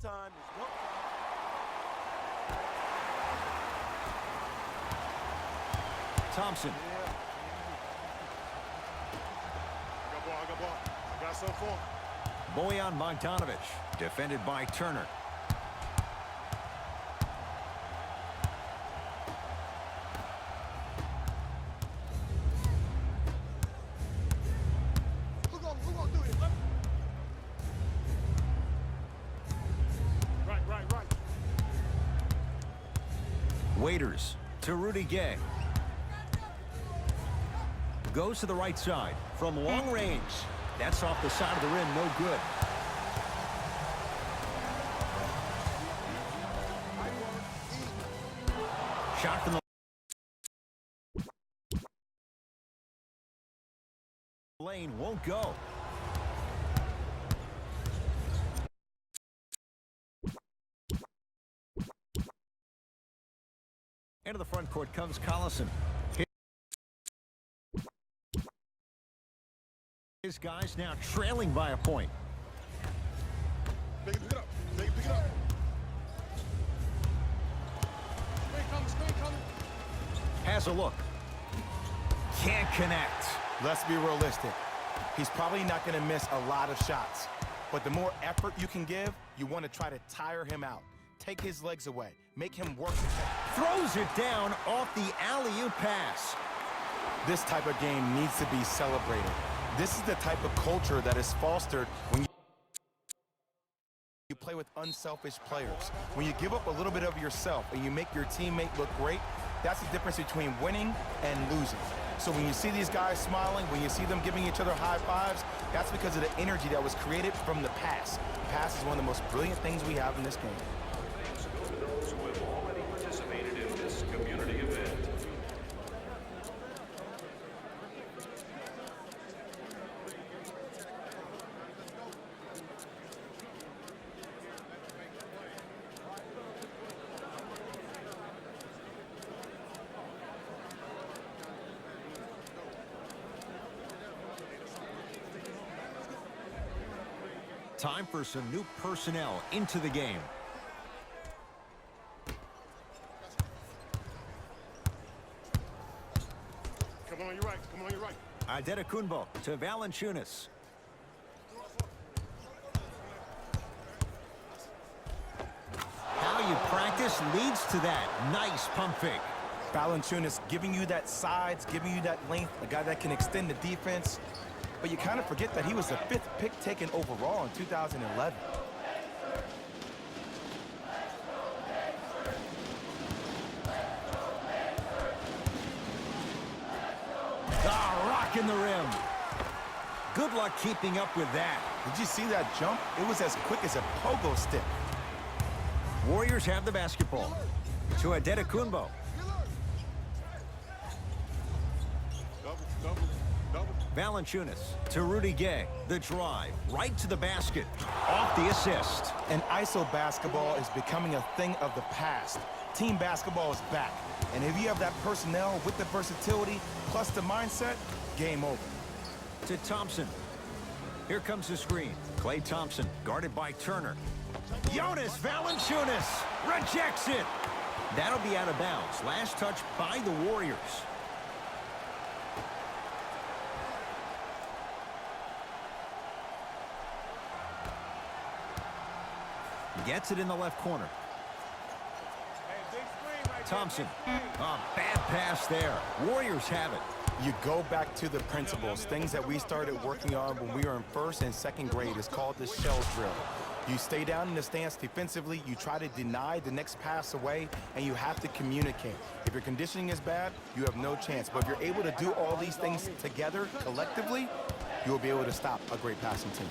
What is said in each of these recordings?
time. There's no... Thompson. I got ball. I got some form. Bojan Bogdanovic, defended by Turner. Who gonna do it? Right. Waiters to Rudy Gay. Goes to the right side from long range. That's off the side of the rim, no good. Shot from the lane won't go. Into the front court comes Collison. His guys now trailing by a point. Pick it up. Pick it up. Screen coming. Has a look. Can't connect. Let's be realistic. He's probably not going to miss a lot of shots. But the more effort you can give, you want to try to tire him out. Take his legs away. Make him work. Throws it down off the alley-oop pass. This type of game needs to be celebrated. This is the type of culture that is fostered when you play with unselfish players. When you give up a little bit of yourself and you make your teammate look great, that's the difference between winning and losing. So when you see these guys smiling, when you see them giving each other high fives, that's because of the energy that was created from the pass. The pass is one of the most brilliant things we have in this game. Thanks go to those who have already participated in this community event. Time for some new personnel into the game. Come on, you're right. Adetokunbo to Valanciunas. How you practice leads to that. Nice pump fake. Valanciunas giving you that size, giving you that length, a guy that can extend the defense. But you kind of forget that he was the 5th pick taken overall in 2011. Rocking the rim. Good luck keeping up with that. Did you see that jump? It was as quick as a pogo stick. Warriors have the basketball. To Adetokunbo. Double. Valanciunas to Rudy Gay. The drive right to the basket. Off the assist. And ISO basketball is becoming a thing of the past. Team basketball is back. And if you have that personnel with the versatility plus the mindset, game over. To Thompson. Here comes the screen. Klay Thompson guarded by Turner. Jonas Valanciunas rejects it. That'll be out of bounds. Last touch by the Warriors. Gets it in the left corner. Thompson. Oh, bad pass there. Warriors have it. You go back to the principles, things that we started working on when we were in 1st and 2nd grade. It's called the shell drill. You stay down in the stance defensively, you try to deny the next pass away, and you have to communicate. If your conditioning is bad, you have no chance. But if you're able to do all these things together, collectively, you will be able to stop a great passing team.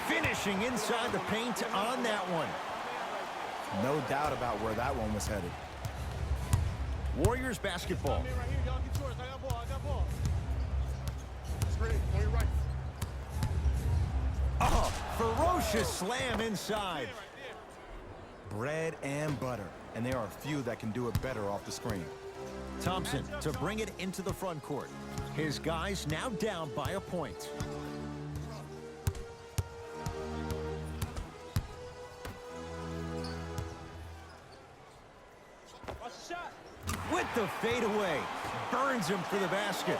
Finishing inside the paint on that one. No doubt about where that one was headed. Warriors basketball. Oh, ferocious slam inside. Bread and butter. And there are few that can do it better off the screen. Thompson to bring it into the front court. His guys now down by a point. With the fadeaway, burns him for the basket.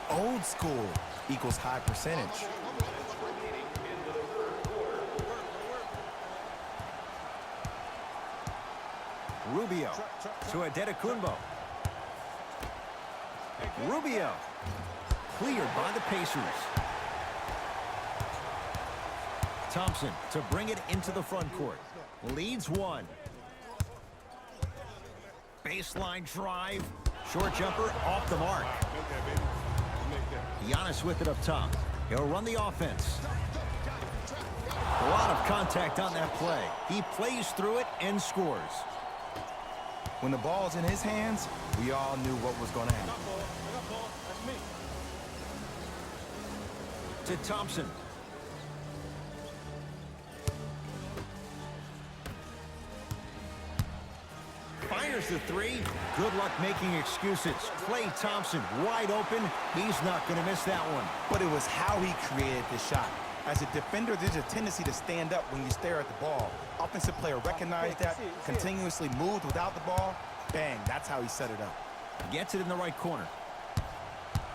Old school equals high percentage. Rubio to Adetokunbo. Rubio cleared by the Pacers. Thompson to bring it into the front court. Leads one. Baseline drive. Short jumper off the mark. Giannis with it up top. He'll run the offense. A lot of contact on that play. He plays through it and scores. When the ball's in his hands, we all knew what was going to happen. To Thompson. Fires the three. Good luck making excuses. Klay Thompson wide open. He's not going to miss that one. But it was how he created the shot. As a defender, there's a tendency to stand up when you stare at the ball. Offensive player recognized that, continuously moved without the ball. Bang, that's how he set it up. Gets it in the right corner.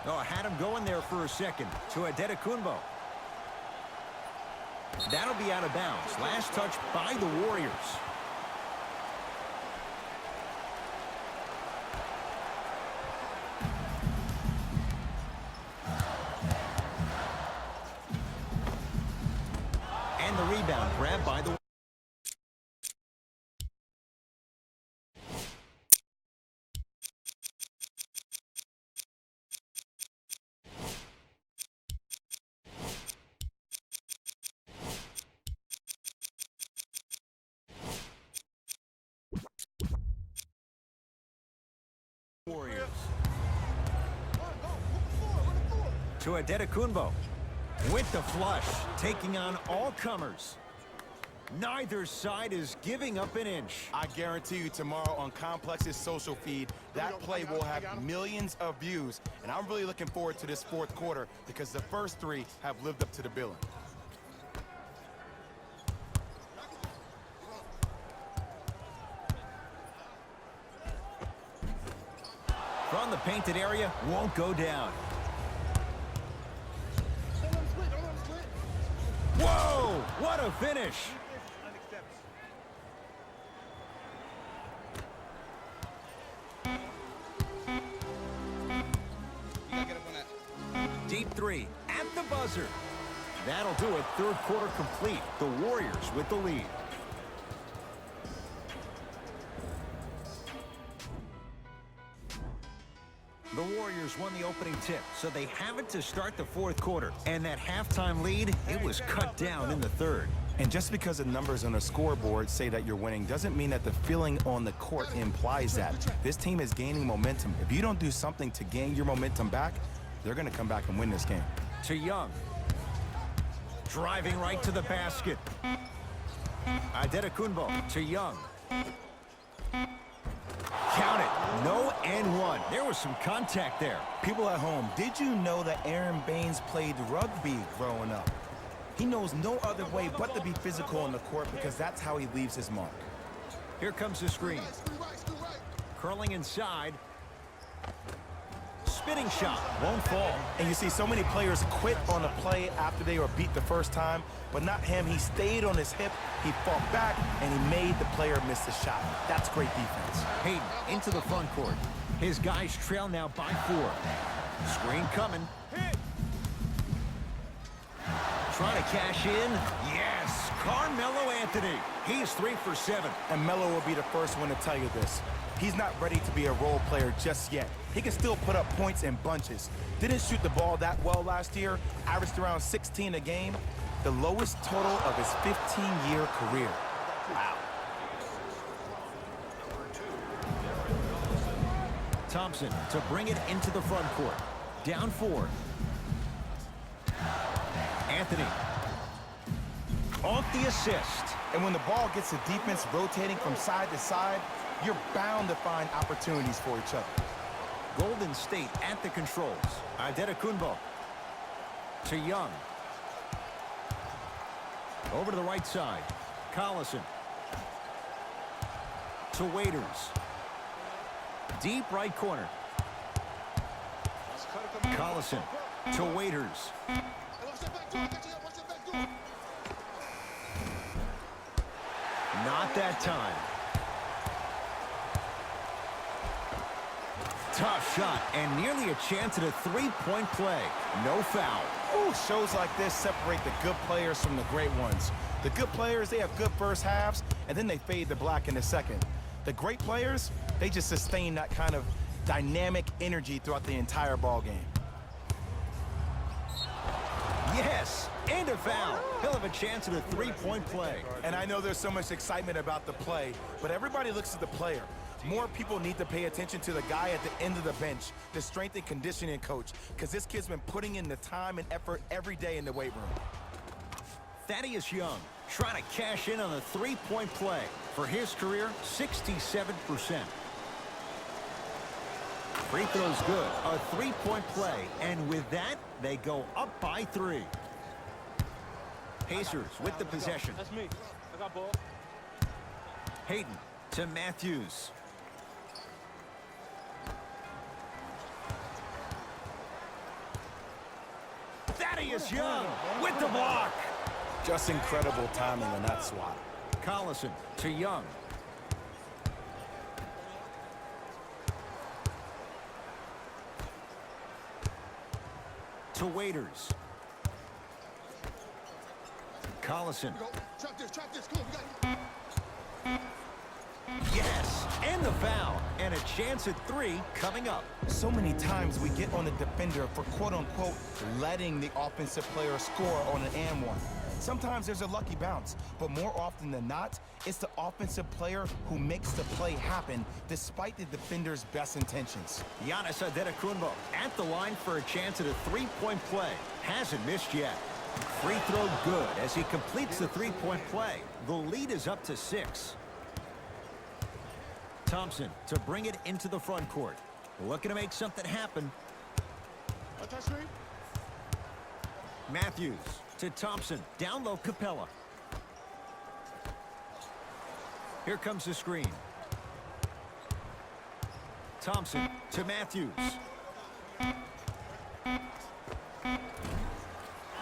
Oh, had him going there for a second. To Adetokunbo. That'll be out of bounds. Last touch by the Warriors. And the rebound grabbed by the Warriors. To Adetokunbo. With the flush, taking on all comers. Neither side is giving up an inch. I guarantee you tomorrow on Complex's social feed, that play will have millions of views. And I'm really looking forward to this fourth quarter because the first three have lived up to the billing. From the painted area, won't go down. Whoa, what a finish. Deep three at the buzzer. That'll do it. Third quarter complete. The Warriors with the lead. The Warriors won the opening tip, so they have it to start the fourth quarter. And that halftime lead, it was cut down in the third. And just because the numbers on the scoreboard say that you're winning doesn't mean that the feeling on the court implies that. This team is gaining momentum. If you don't do something to gain your momentum back, they're going to come back and win this game. To Young. Driving right to the basket. Adetokunbo to Young. Count it. No and one. There was some contact there. People at home, did you know that Aaron Baines played rugby growing up? He knows no other way but to be physical on the court because that's how he leaves his mark. Here comes the screen. Curling inside. Spinning shot. Won't fall. And you see so many players quit on a play after they were beat the first time, but not him. He stayed on his hip, he fought back, and he made the player miss the shot. That's great defense. Hayden into the front court. His guys trail now by 4. Screen coming. Trying to cash in. Yes, Carmelo Anthony. He's 3 for 7. And Melo will be the first one to tell you this. He's not ready to be a role player just yet. He can still put up points in bunches. Didn't shoot the ball that well last year. Averaged around 16 a game. The lowest total of his 15-year career. Wow. Thompson to bring it into the front court. Down 4. Anthony. Off the assist. And when the ball gets the defense rotating from side to side, you're bound to find opportunities for each other. Golden State at the controls. Antetokounmpo to Young. Over to the right side. Collison to Waiters. Deep right corner. Collison to Waiters. Not that time. Tough shot and nearly a chance at a three-point play. No foul. Ooh, shows like this separate the good players from the great ones. The good players, they have good first halves, and then they fade to black in the second. The great players, they just sustain that kind of dynamic energy throughout the entire ball game. Yes, and a foul. He'll have a chance at a three-point play. And I know there's so much excitement about the play, but everybody looks at the player. More people need to pay attention to the guy at the end of the bench, the strength and conditioning coach, because this kid's been putting in the time and effort every day in the weight room. Thaddeus Young trying to cash in on a three-point play. For his career, 67%. Free throw's good. A three-point play. And with that, they go up by 3. Pacers with the possession. That's me. I got ball. Hayden to Matthews. Thaddeus Young with the block. Just incredible timing on that swat. Collison to Young. To Waiters. Collison. Trap this, come on, we got it. Yes, and the foul. And a chance at 3 coming up. So many times we get on the defender for quote-unquote letting the offensive player score on an and one. Sometimes there's a lucky bounce, but more often than not, it's the offensive player who makes the play happen despite the defender's best intentions. Giannis Antetokounmpo at the line for a chance at a three-point play. Hasn't missed yet. Free throw good as he completes the three-point play. The lead is up to 6. Thompson to bring it into the front court. Looking to make something happen. Matthews to Thompson. Down low, Capella. Here comes the screen. Thompson to Matthews.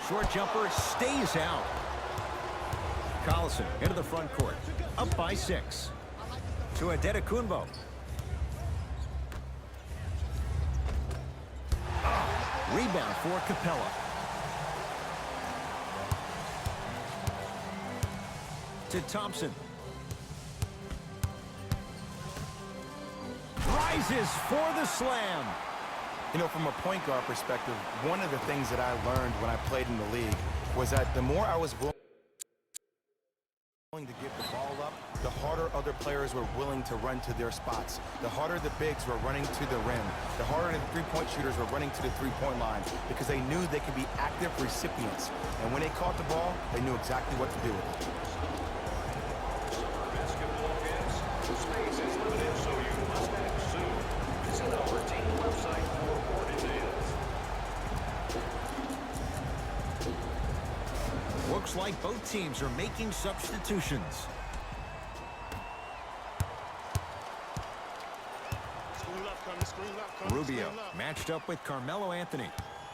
Short jumper stays out. Collison into the front court. Up by 6. To Antetokounmpo. Rebound for Capella. To Thompson. Rises for the slam. You know, from a point guard perspective, one of the things that I learned when I played in the league was that the more I was willing to give the ball up, the harder other players were willing to run to their spots. The harder the bigs were running to the rim. The harder the three-point shooters were running to the three-point line because they knew they could be active recipients. And when they caught the ball, they knew exactly what to do with it. Basketball fans, space is limited, so you must act soon. Visit our team website for more details. Looks like both teams are making substitutions. Rubio matched up with Carmelo Anthony.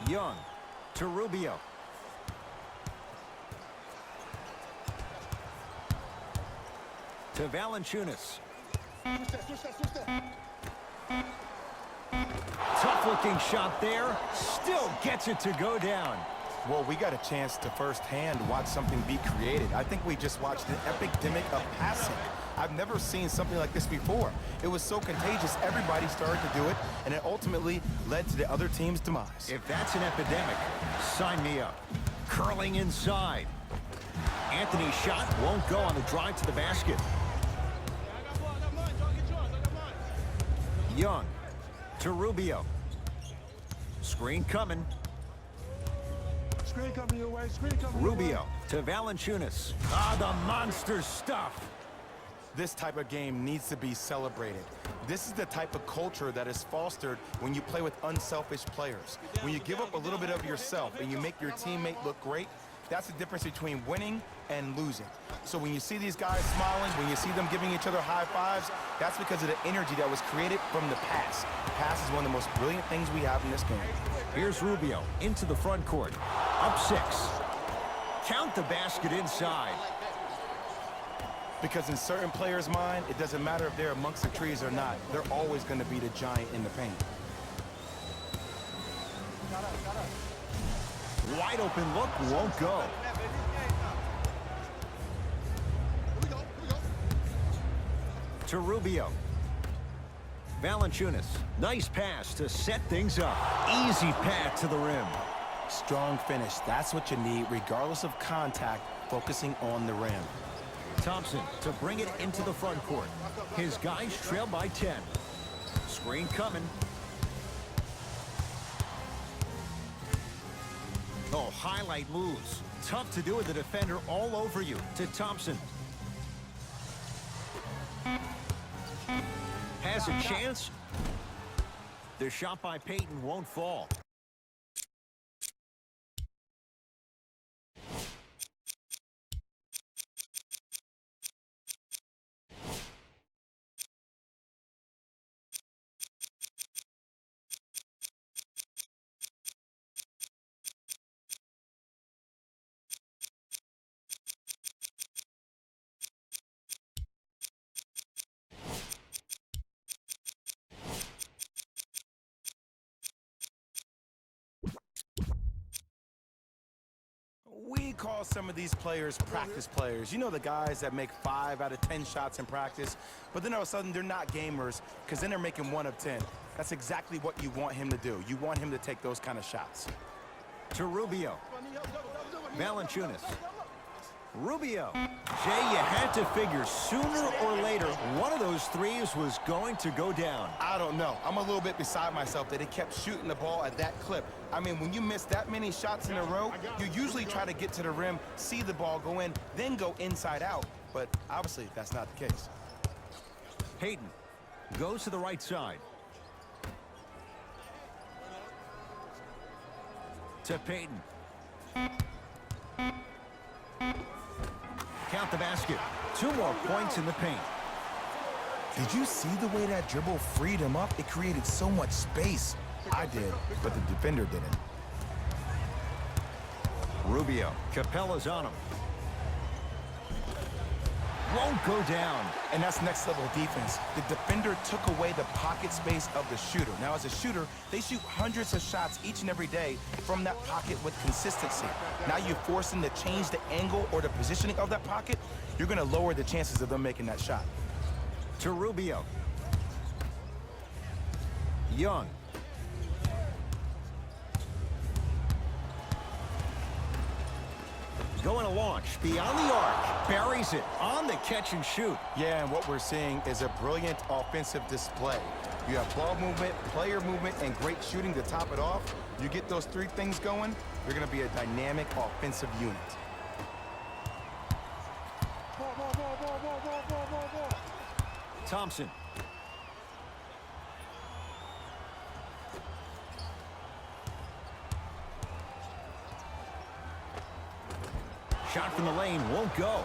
Young to Rubio. To Valanciunas. Tough looking shot there. Still gets it to go down. Well, we got a chance to firsthand watch something be created. I think we just watched an epidemic of passing. I've never seen something like this before. It was so contagious, everybody started to do it, and it ultimately led to the other team's demise. If that's an epidemic, sign me up. Curling inside. Anthony's shot won't go on the drive to the basket. Young to Rubio. Screen coming. Screen coming your way, screen coming Rubio to Valanciunas. Ah, the monster stuff. This type of game needs to be celebrated. This is the type of culture that is fostered when you play with unselfish players. When you give up a little bit of yourself and you make your teammate look great, that's the difference between winning and losing. So when you see these guys smiling, when you see them giving each other high fives, that's because of the energy that was created from the pass. The pass is one of the most brilliant things we have in this game. Here's Rubio into the front court. Up 6. Count the basket inside. Because in certain players' mind, it doesn't matter if they're amongst the trees or not. They're always going to be the giant in the paint. Wide open look won't go. To Rubio. Valanciunas. Nice pass to set things up. Easy path to the rim. Strong finish. That's what you need, regardless of contact, focusing on the rim. Thompson to bring it into the front court. His guys trail by 10. Screen coming. Oh, highlight moves. Tough to do with the defender all over you. To Thompson. Has a chance. The shot by Payton won't fall. We call some of these players practice players. You know, the guys that make 5 out of 10 shots in practice, but then all of a sudden they're not gamers because then they're making 1 of 10. That's exactly what you want him to do. You want him to take those kind of shots. To Rubio. Valanciunas. Rubio. Jay, you had to figure sooner or later one of those threes was going to go down. I don't know. I'm a little bit beside myself that he kept shooting the ball at that clip. I mean, when you miss that many shots in a row, you usually try to get to the rim, see the ball go in, then go inside out. But obviously, that's not the case. Payton goes to the right side. To Payton. Count the basket. 2 more points in the paint. Did you see the way that dribble freed him up? It created so much space. I did, but the defender didn't. Rubio. Capella's on him. Won't go down. And that's next level defense. The defender took away the pocket space of the shooter. Now, as a shooter, they shoot hundreds of shots each and every day from that pocket with consistency. Now you force them to change the angle or the positioning of that pocket, you're going to lower the chances of them making that shot. To Rubio. Young. Going to launch beyond the arc. Buries it on the catch and shoot. Yeah, and what we're seeing is a brilliant offensive display. You have ball movement, player movement, and great shooting to top it off. You get those 3 things going, you're going to be a dynamic offensive unit. Thompson. Shot from the lane won't go.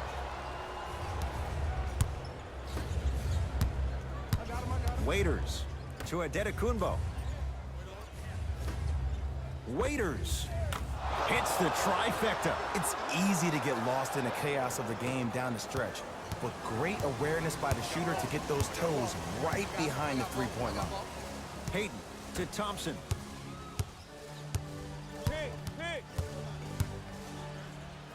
Waiters to Adetokunbo. Waiters hits the trifecta. It's easy to get lost in the chaos of the game down the stretch, but great awareness by the shooter to get those toes right behind the 3-point line. Payton to Thompson.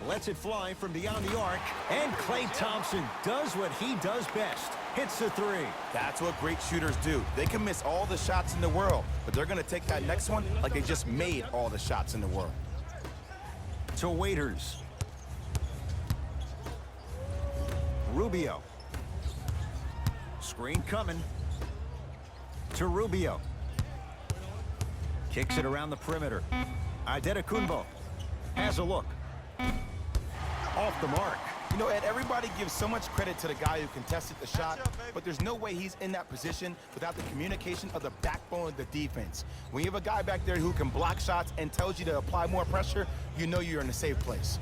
Lets it fly from beyond the arc, and Klay Thompson does what he does best. Hits the 3. That's what great shooters do. They can miss all the shots in the world, but they're going to take that next one like they just made all the shots in the world. To Waiters. Rubio. Screen coming. To Rubio. Kicks it around the perimeter. Adetokunbo has a look. Off the mark. You know, Ed, everybody gives so much credit to the guy who contested the shot, but there's no way he's in that position without the communication of the backbone of the defense. When you have a guy back there who can block shots and tells you to apply more pressure, you know you're in a safe place.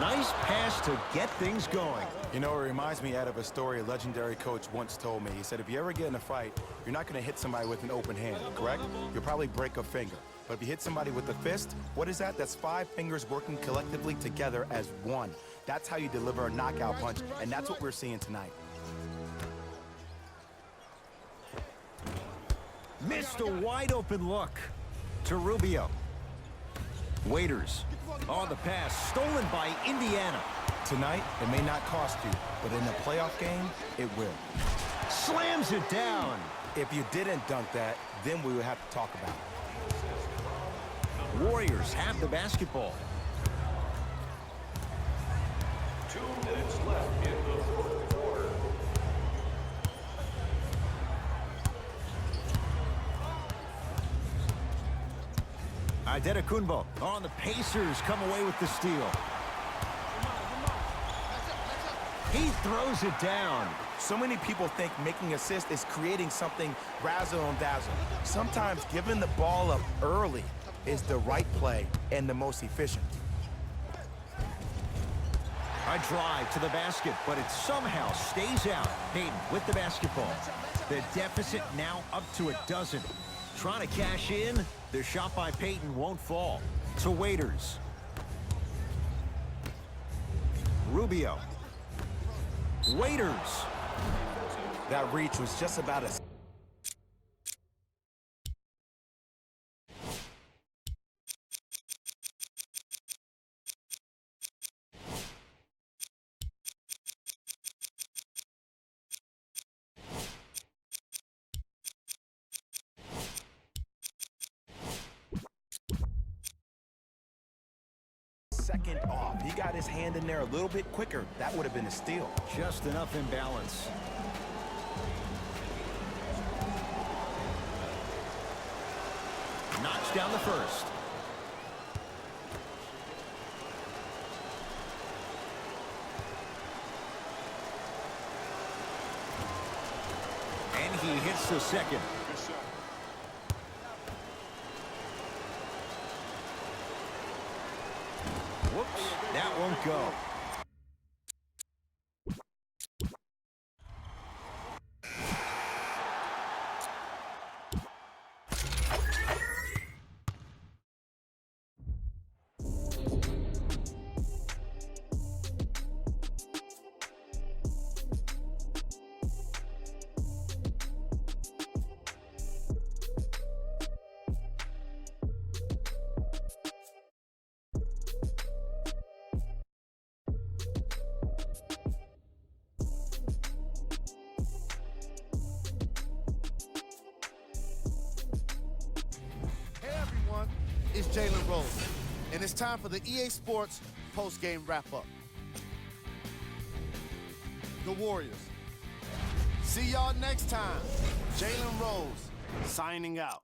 Nice pass to get things going. You know, it reminds me, Ed, of a story a legendary coach once told me. He said, if you ever get in a fight, you're not going to hit somebody with an open hand, correct? You'll probably break a finger. But if you hit somebody with a fist, what is that? That's 5 fingers working collectively together as one. That's how you deliver a knockout punch, and that's what we're seeing tonight. Missed a wide open look to Rubio. Waiters on the pass, stolen by Indiana. Tonight, it may not cost you, but in a playoff game, it will. Slams it down. If you didn't dunk that, then we would have to talk about it. Warriors have the basketball. 2 minutes left in the fourth quarter. Adetokunbo on the Pacers come away with the steal. He throws it down. So many people think making assists is creating something razzle and dazzle. Sometimes giving the ball up early is the right play and the most efficient. A drive to the basket, but it somehow stays out. Payton with the basketball. The deficit now up to a dozen. Trying to cash in. The shot by Payton won't fall. To Waiters. Rubio. Waiters. That reach was just about as... Second off. He got his hand in there a little bit quicker. That would have been a steal. Just enough imbalance. Knocks down the first. And he hits the second. Good shot. Whoops, that won't go. It's Jalen Rose, and it's time for the EA Sports post-game wrap-up. The Warriors. See y'all next time. Jalen Rose, signing out.